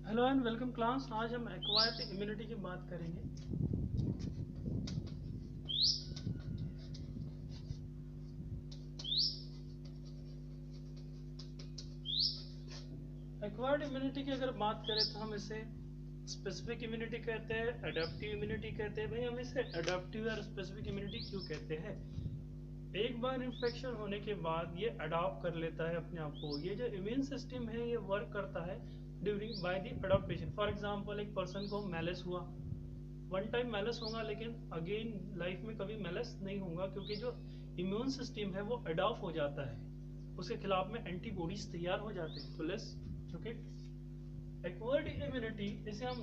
Hello and welcome class. आज हम acquired immunity की बात करेंगे। एक्वायर्ड इम्यूनिटी की अगर बात करें तो हम इसे स्पेसिफिक इम्यूनिटी कहते हैं, अडेप्टिव इम्यूनिटी कहते हैं। भाई हम इसे अडेप्टिव और स्पेसिफिक इम्यूनिटी क्यों कहते हैं? एक बार इन्फेक्शन होने के बाद ये अडॉप्ट कर लेता है अपने आप को। ये जो इम्यून सिस्टम है ये वर्क करता है during by the adaptation. For example एक पर्सन को मैलस हुआ, वन टाइम मैलस होगा लेकिन अगेन लाइफ में कभी मैलस नहीं होगा, क्योंकि जो इम्यून सिस्टम है वो अडॉप्ट हो जाता है, उसके खिलाफ में एंटीबॉडीज तैयार हो जाते हैं। तो लेट्स ओके, एक्वायर्ड इम्यूनिटी इसे हम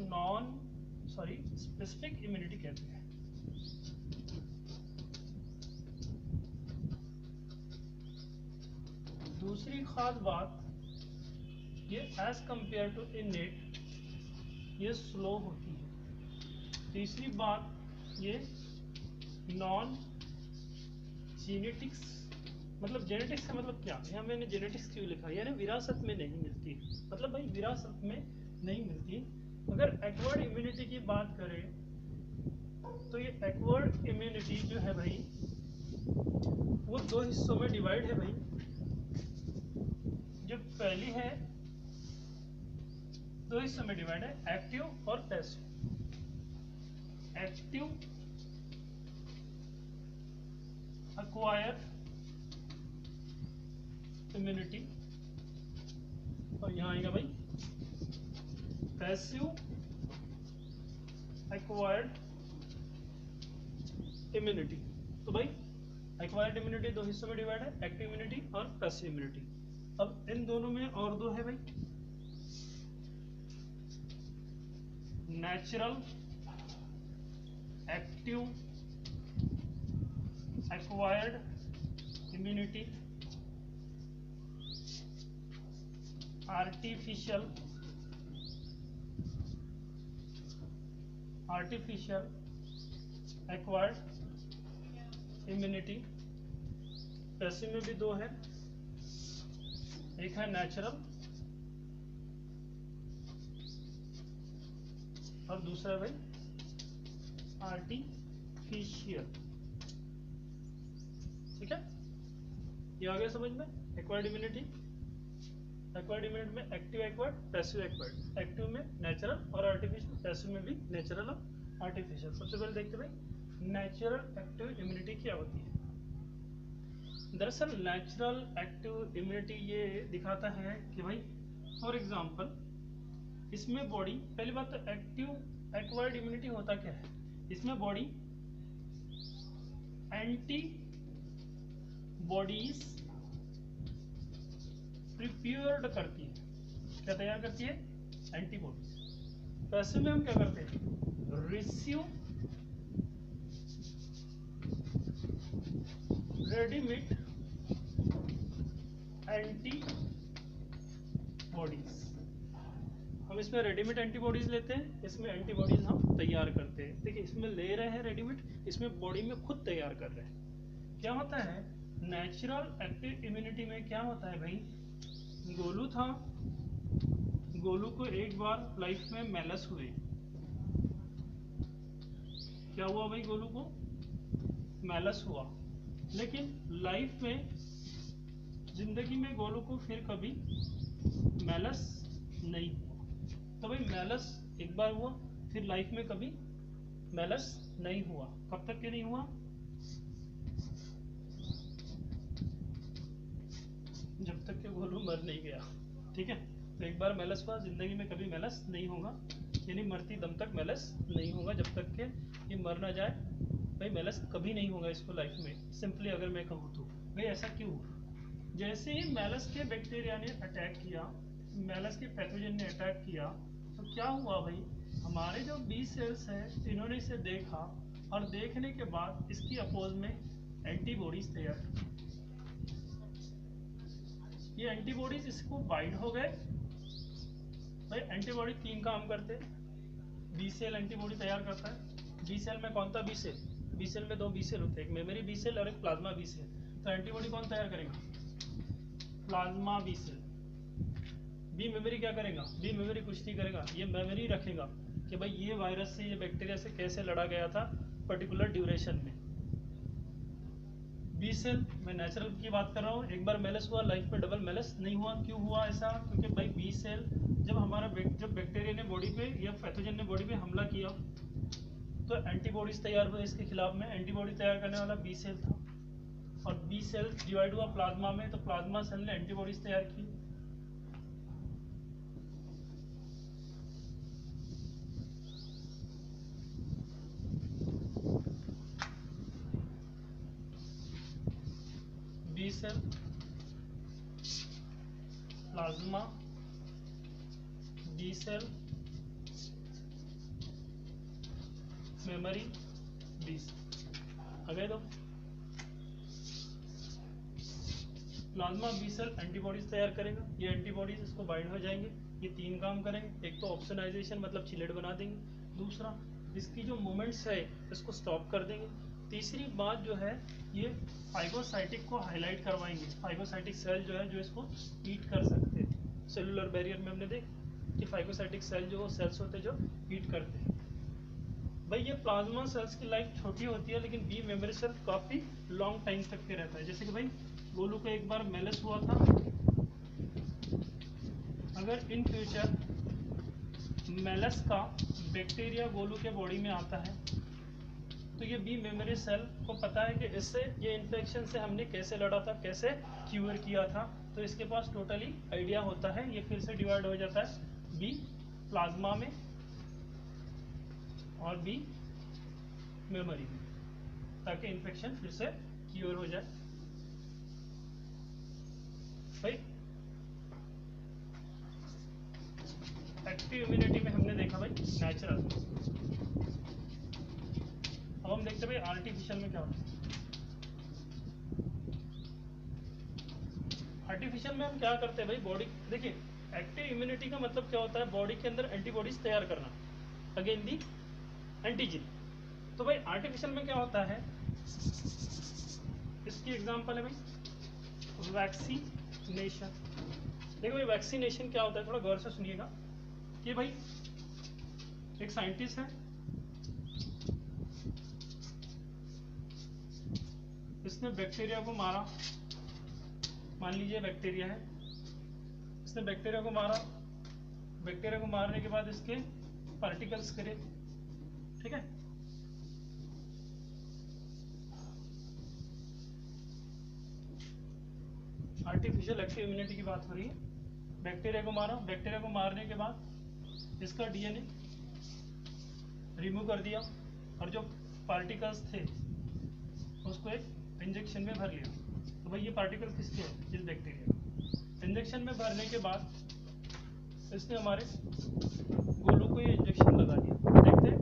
स्पेसिफिक इम्यूनिटी कहते हैं। दूसरी खास बात, ये एज कंपेयर टू इनेट ये स्लो होती है। तीसरी बात, ये नॉन जेनेटिक्स, मतलब जेनेटिक्स का मतलब क्या? यहाँ मैंने जेनेटिक्स क्यों लिखा? यानी विरासत में नहीं मिलती, मतलब भाई विरासत में नहीं मिलती। अगर एक्वायर्ड इम्यूनिटी की बात करें तो ये एक्वायर्ड इम्यूनिटी जो है भाई वो दो हिस्सों में डिवाइड है भाई। जो पहली है दो हिस्सों में डिवाइड है, एक्टिव और पैसिव। एक्टिव एक्वायर्ड इम्यूनिटी, और यहां आएगा भाई पैसिव एक्वायर्ड इम्यूनिटी। तो भाई एक्वायर्ड इम्यूनिटी दो हिस्सों में डिवाइड है, एक्टिव इम्यूनिटी और पैसिव इम्यूनिटी। अब इन दोनों में और दो है भाई, natural active acquired immunity, artificial acquired immunity. Passive में भी दो है, एक है नेचुरल और दूसरा है भाई आर्टिफिशियल। ठीक है, ये आ गया समझ में? एक्वायर्ड इम्यूनिटी में active acquired, passive acquired. Active में नेचुरल और आर्टिफिशियल, पैसिव में भी नेचुरल और आर्टिफिशियल। सबसे पहले देखते भाई नेचुरल एक्टिव इम्यूनिटी क्या होती है। दरअसल नेचुरल एक्टिव इम्यूनिटी ये दिखाता है कि भाई फॉर एग्जांपल इसमें बॉडी, पहली बात तो एक्टिव एक्वायर्ड इम्यूनिटी होता क्या है, इसमें बॉडी एंटी बॉडीज प्रिपेयर्ड करती है। क्या तैयार करती है? एंटीबॉडीज। पैसिव में हम क्या करते हैं? Receive readymade antibodies. हम इसमें रेडीमेड एंटीबॉडीज लेते हैं, इसमें एंटीबॉडीज हम तैयार करते हैं। देखिए इसमें ले रहे हैं रेडीमेड, इसमें बॉडी में खुद तैयार कर रहे हैं। क्या होता है नेचुरल एक्टिव इम्यूनिटी में? क्या होता है भाई, गोलू था, गोलू को एक बार लाइफ में मैलस हुए। क्या हुआ भाई? गोलू को मैलस हुआ, लेकिन लाइफ में जिंदगी में गोलू को फिर कभी मैलस नहीं हुआ। तो भाई मैलस एक बार हुआ, फिर लाइफ में कभी मैलस नहीं हुआ। कब तक के नहीं हुआ? जब तक के गोलू मर नहीं गया। ठीक है, तो एक बार मैलस हुआ, जिंदगी में कभी मैलस नहीं होगा, यानी मरती दम तक मैलस नहीं होगा, जब तक के ये मर ना जाए भाई मैलस कभी नहीं होगा इसको लाइफ में। सिंपली अगर मैं कहूँ तो भाई ऐसा क्यों हुआ? जैसे ही मैलस के बैक्टीरिया ने अटैक किया, मैलस के पैथोजन ने अटैक किया, तो क्या हुआ भाई, हमारे जो बी सेल्स हैं इन्होंने इसे देखा और देखने के बाद इसकी अपोज में एंटीबॉडीज तैयार की। ये एंटीबॉडीज इसको बाइंड हो गए। भाई एंटीबॉडी तीन काम करते हैं, बी सेल एंटीबॉडी तैयार करता है। बी सेल में कौन सा बी सेल? बी सेल में दो बी सेल होते हैं, एक मेमोरी बी सेल और एक प्लाज्मा बी सेल। तो एंटीबॉडी कौन तैयार करेगा? Plasma B cell. B memory क्या करेगा, बी मेमोरी कुछ नहीं करेगा, ये मेमोरी रखेगा कि भाई ये वायरस से, ये बैक्टीरिया से कैसे लड़ा गया था पर्टिकुलर ड्यूरेशन में। बी सेल, मैं नेचुरल की बात कर रहा हूँ, एक बार मेलस हुआ, लाइफ में डबल मेलस नहीं हुआ। क्यों हुआ ऐसा? क्योंकि भाई बी सेल जब हमारा जब बैक्टीरिया ने बॉडी पे या पैथोजन ने बॉडी पे हमला किया तो एंटीबॉडीज तैयार हुए इसके खिलाफ में। एंटीबॉडी तैयार करने वाला बी सेल था, और बी सेल डिवाइड हुआ प्लाज्मा में, तो प्लाज्मा सेल ने एंटीबॉडीज तैयार की। B cell, plasma, D cell, memory, B cell. आ गए तो प्लाज्मा बी सेल एंटीबॉडीज तैयार करेगा, ये एंटीबॉडीज इसको बाइंड हो जाएंगे। ये तीन काम करेंगे, एक तो ऑप्सोनाइजेशन मतलब चिलेट बना देंगे, दूसरा इसकी जो मूवमेंट्स है इसको स्टॉप कर देंगे, तीसरी बात जो है ये फाइगोसाइटिक को हाईलाइट करवाएंगे। फाइगोसाइटिक सेल जो है जो इसको ईट कर सकते हैं। सेलुलर बैरियर में हमने देखा कि फाइगोसाइटिक सेल जो सेल्स होते हैं जो ईट करते हैं। भाई ये प्लाज्मा सेल्स की लाइफ छोटी होती है, लेकिन बी मेमोरी सेल काफ़ी लॉन्ग टाइम तक के रहता है। जैसे कि भाई गोलू को एक बार मेलस हुआ था, अगर इन फ्यूचर मेलस का बैक्टीरिया गोलू के बॉडी में आता है तो ये बी मेमोरी सेल को पता है कि इससे ये इन्फेक्शन से हमने कैसे लड़ा था, कैसे क्यूर किया था, तो इसके पास टोटली आइडिया होता है। ये फिर से डिवाइड हो जाता है बी प्लाज्मा में और बी मेमोरी में, ताकि इन्फेक्शन फिर से क्यूर हो जाए। भाई एक्टिव इम्यूनिटी में हमने देखा भाई नेचुरल। अब हम देखते हैं भाई आर्टिफिशियल में क्या होता है। आर्टिफिशियल में हम क्या करते हैं भाई, बॉडी देखिए, एक्टिव इम्यूनिटी का मतलब क्या होता है, बॉडी के अंदर एंटीबॉडीज तैयार करना अगेन दी एंटीजन। तो भाई आर्टिफिशियल में क्या होता है, इसकी एग्जांपल है भाई वैक्सीनेशन। देखो भाई वैक्सीनेशन क्या होता है, थोड़ा गौर से सुनिएगा कि भाई एक साइंटिस्ट है, इसने बैक्टीरिया को मारा, मान लीजिए बैक्टीरिया है, इसने बैक्टीरिया को मारा, बैक्टीरिया को मारने के बाद इसके पार्टिकल्स करे, ठीक है। आर्टिफिशियल एक्टिव इम्यूनिटी की बात हो रही है। बैक्टीरिया को मारा, बैक्टीरिया को मारने के बाद इसका डीएनए रिमूव कर दिया और जो पार्टिकल्स थे उसको एक इंजेक्शन में भर लिया। तो भाई ये पार्टिकल किसके हैं, इस बैक्टीरिया। इंजेक्शन में भरने के बाद इसने हमारे गोलू को ये इंजेक्शन लगा दिया, देखते हैं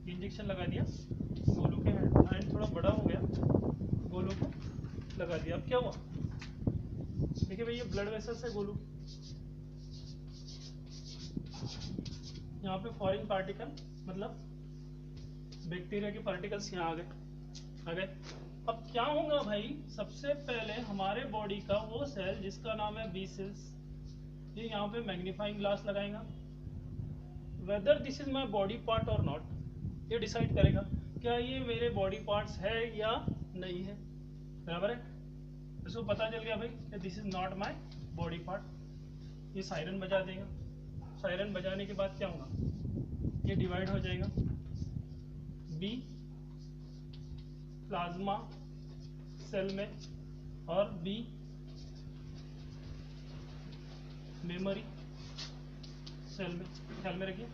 इंजेक्शन लगा दिया गोलू के हैंड थोड़ा बड़ा हो गया, गोलू को लगा दिया। अब क्या हुआ, देखिए भाई ये ब्लड वेसल्स है गोलू, यहाँ पे फॉरेन पार्टिकल मतलब बैक्टीरिया के पार्टिकल्स यहाँ आ गए। अब क्या होगा भाई, सबसे पहले हमारे बॉडी का वो सेल जिसका नाम है बी सेल्स, ये यहाँ पे मैग्नीफाइंग ग्लास लगाएगा, whether this is my body part और नॉट, ये डिसाइड करेगा क्या ये मेरे बॉडी पार्ट्स है या नहीं है, बराबर है। इसको पता चल गया भाई कि this is not my body part, ये सायरन बजा देगा। सायरन बजाने के बाद क्या होगा, ये डिवाइड हो जाएगा बी प्लाज्मा सेल में और बी मेमोरी सेल में। ख्याल में रखिए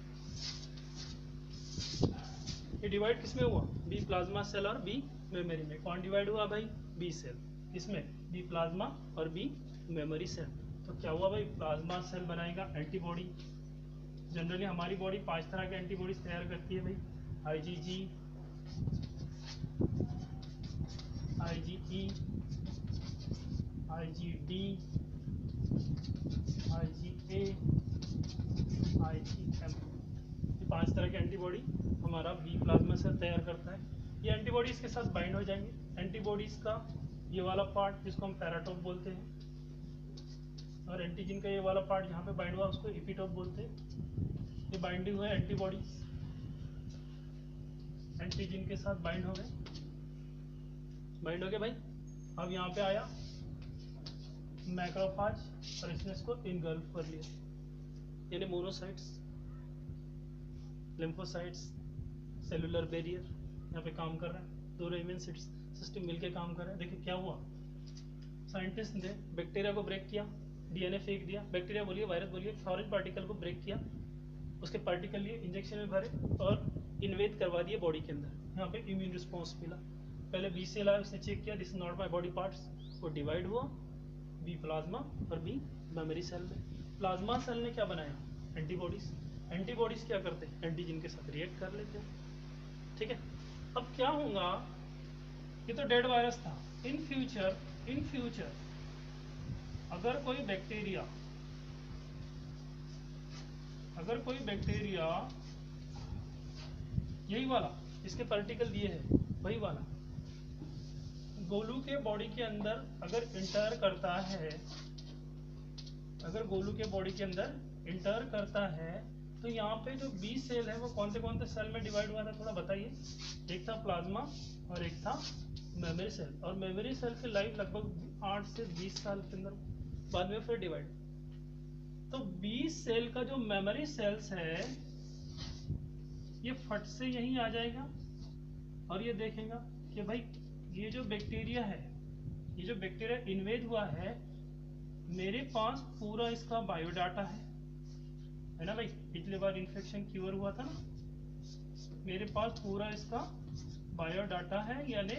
ये डिवाइड किसमें हुआ, बी प्लाज्मा सेल और बी मेमोरी में। कौन डिवाइड हुआ भाई, बी सेल, किसमें, बी प्लाज्मा और बी मेमोरी सेल। तो क्या हुआ भाई, प्लाज्मा सेल बनाएगा एंटीबॉडी। जनरली हमारी बॉडी 5 तरह के एंटीबॉडीज तैयार करती है भाई, IgG, IgE, IgD, IgA, IgM. ये 5 तरह के एंटीबॉडी हमारा बी प्लाज्मा सेल तैयार करता है। ये एंटीबॉडीज के साथ बाइंड हो जाएंगे। एंटीबॉडीज का ये वाला पार्ट जिसको हम पैराटोप बोलते हैं, और एंटीजन का ये वाला पार्ट जहाँ पे बाइंड हुआ उसको एपिटोप बोलते हैं। ये बाइंडिंग हुआ एंटीबॉडीज, एंटीजन के साथ बाइंड हो गए, बाइंड हो गए भाई। अब यहाँ पे आया मैक्रोफाज और इसने इसको इनगल्फ कर लिया, यानी मोनोसाइट्स, लिम्फोसाइट्स, सेलुलर बैरियर यहाँ पे काम कर रहा है, दोनों इम्यून सिस्टम मिलके काम कर रहे हैं। देखिए क्या हुआ, साइंटिस्ट ने बैक्टीरिया को ब्रेक किया, डीएनए फेंक दिया, बैक्टीरिया बोलिए वायरस बोलिए, फॉरेन पार्टिकल को ब्रेक किया, उसके पार्टिकल लिए इंजेक्शन में भरे और इन्वेद करवा दिए बॉडी के अंदर। यहाँ पे इम्यून रिस्पॉन्स मिला। पहले बी सेल आया, उसने चेक किया this is not my body parts, वो डिवाइड हुआ, बी प्लाज्मा और बी मेमोरी सेल में। प्लाज्मा सेल ने क्या बनाया, एंटीबॉडीज। एंटीबॉडीज क्या करते हैं, एंटीजन के साथ रिएक्ट कर लेते हैं, ठीक है। अब क्या होगा, ये तो डेड वायरस था। इन फ्यूचर अगर कोई बैक्टीरिया यही वाला, इसके पार्टिकल दिए हैं वही वाला, गोलू के बॉडी के अंदर अगर इंटर करता है, अगर गोलू के बॉडी के अंदर इंटर करता है, तो यहाँ पे जो बी सेल है वो कौन से सेल में डिवाइड हुआ था, थोड़ा बताइए। एक था प्लाज्मा और एक था मेमोरी सेल, और मेमोरी सेल की लाइफ लगभग 8 से 20 साल के अंदर, बाद में फिर डिवाइड। तो बी सेल का जो मेमोरी सेल्स है ये फट से यहीं आ जाएगा और ये देखेगा कि भाई ये जो बैक्टीरिया है, ये जो बैक्टीरिया इन्वेद हुआ है, मेरे पास पूरा इसका बायोडाटा है ना भाई। पिछले बार इन्फेक्शन क्योर हुआ था ना, मेरे पास पूरा इसका बायोडाटा है, यानी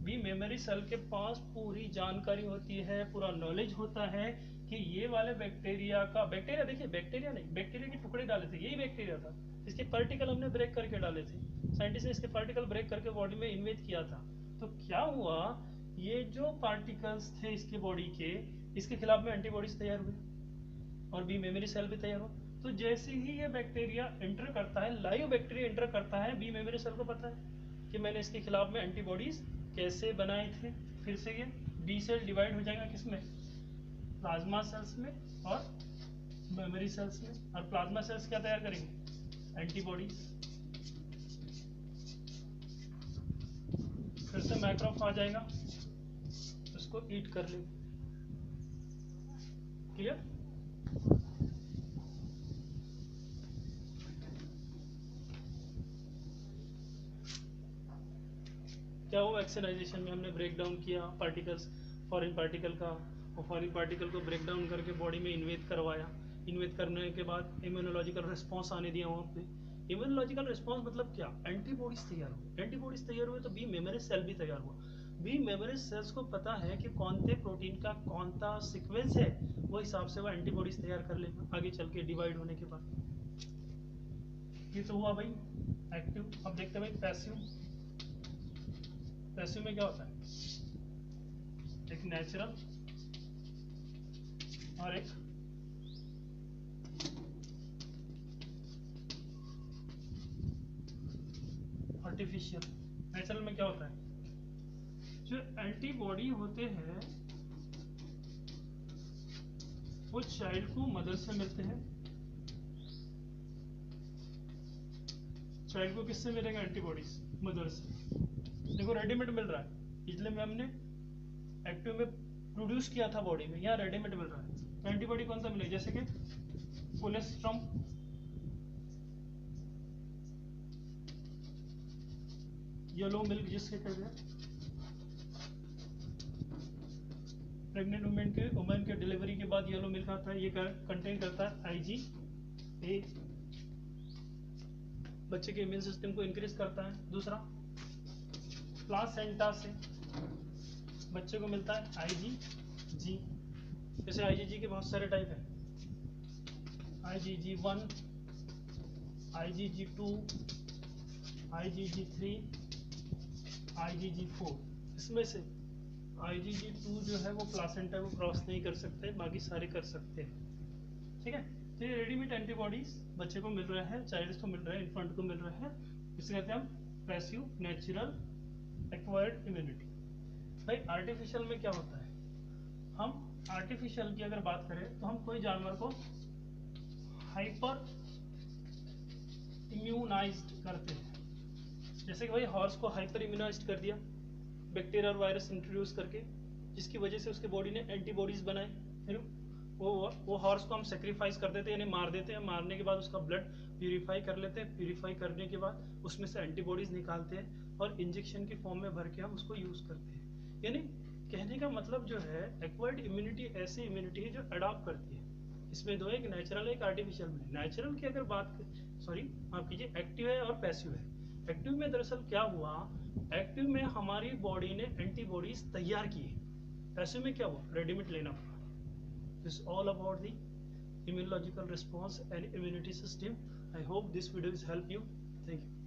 भी मेमोरी सेल के पास पूरी जानकारी होती है, पूरा नॉलेज होता है कि ये वाले बैक्टीरिया का, बैक्टीरिया देखिए बैक्टीरिया नहीं, बैक्टीरिया के टुकड़े डाले थे, यही बैक्टीरिया था, इसके पार्टिकल हमने ब्रेक करके डाले थे, साइंटिस्ट ने इसके पार्टिकल ब्रेक करके बॉडी में इन्वेद किया था। तो क्या हुआ, ये जो पार्टिकल्स थे इसके बॉडी के, इसके खिलाफ में एंटीबॉडीज तैयार हुए और बी मेमोरी सेल भी तैयार हुआ। तो जैसे ही ये बैक्टीरिया एंटर करता है, लाइव बैक्टीरिया एंटर करता है, बी मेमोरी सेल को पता है कि मैंने इसके खिलाफ में एंटीबॉडीज कैसे बनाए थे। फिर से ये बी सेल डिवाइड हो जाएगा किसमें, प्लाज्मा सेल्स में और मेमोरी सेल्स में। और प्लाज्मा सेल्स क्या तैयार करेंगे, एंटीबॉडीज। फिर से मैक्रोफ आ जाएगा, उसको ईट कर ले। क्लियर? क्या हुआ, एक्सेलाइजेशन में हमने ब्रेक डाउन किया पार्टिकल्स, फॉरेन पार्टिकल का, और फॉरेन पार्टिकल को ब्रेक डाउन करके बॉडी में इन्वेद करवाया। इन्वेद करने के बाद इम्यूनोलॉजिकल रिस्पॉन्स आने दिया वहाँ पे। इम्यूनोलॉजिकल रिस्पॉन्स मतलब क्या, एंटीबॉडीज तैयार हुए। एंटीबॉडीज तैयार हुए तो बी मेमोरी सेल भी तैयार हुआ। बी मेमोरी सेल्स को पता है कि कौन से प्रोटीन का कौन सा सीक्वेंस है, वो हिसाब से वो एंटीबॉडीज तैयार कर लेगा आगे चल के डिवाइड होने के बाद। ये तो हुआ भाई एक्टिव। अब देखते हैं भाई पैसिव। पैसिव में क्या होता है, एक नेचुरल और एक आर्टिफिशियल। नेचुरल में क्या होता है, जो एंटीबॉडी होते हैं वो चाइल्ड को मदर से मिलते हैं। चाइल्ड को किससे मिलेगा, एंटीबॉडीज मदर से। देखो रेडीमेड मिल रहा है, पिछले में हमने एक्टिव में प्रोड्यूस किया था बॉडी में, यहाँ रेडीमेड मिल रहा है। तो एंटीबॉडी कौन सा मिलेगा, जैसे कि कोलेस्ट्रॉम, येलो मिल्क जिसके कहते हैं, प्रेग्नेंट वुमेन के डिलीवरी के बाद येलो मिल्क आता है, ये कंटेन करता है IgA, बच्चे के इम्यून सिस्टम को इंक्रीज करता है। दूसरा प्लासेंटा से बच्चे को मिलता है IgG। जैसे IgG के बहुत सारे टाइप हैं, IgG1, IgG2, IgG3, IgG4। इसमें से IgG2 जो है वो प्लासेंटा को क्रॉस नहीं कर सकते, बाकी सारे कर सकते हैं, ठीक है। तो ये रेडीमेड एंटीबॉडीज बच्चे को मिल रहा है, चाइल्ड को मिल रहा है, इन्फेंट को मिल रहा है, इसे कहते हैं हम पैसिव नेचुरल एक्वायर्ड इम्यूनिटी। भाई आर्टिफिशियल में क्या होता है, हम आर्टिफिशियल की अगर बात करें तो हम कोई जानवर को हाइपर इम्यूनाइज्ड करते हैं। जैसे कि भाई हॉर्स को हाइपर इम्यूनाइज्ड कर दिया बैक्टीरिया और वायरस इंट्रोड्यूस करके, जिसकी वजह से उसके बॉडी ने एंटीबॉडीज बनाए। फिर वो हॉर्स को हम सेक्रीफाइस कर देते हैं, यानी मार देते हैं। मारने के बाद उसका ब्लड प्यूरिफाई कर लेते हैं। प्यूरिफाई करने के बाद उसमें से एंटीबॉडीज निकालते हैं और इंजेक्शन की फॉर्म में भर के हम उसको यूज करते हैं। यानी कहने का मतलब जो है, एक्वायर्ड इम्यूनिटी ऐसी इम्यूनिटी है जो अडॉप्ट करती है। इसमें दो, एक नेचुरल एक आर्टिफिशियल में। नेचुरल की अगर बात माफ कीजिए, एक्टिव है और पैसिव है। एक्टिव में दरअसल क्या हुआ, एक्टिव में हमारी बॉडी ने एंटीबॉडीज तैयार की है। पैसिव में क्या हुआ, रेडीमेड लेना पड़ा। This all about the immunological response and immunity system. I hope this video is help you. Thank you.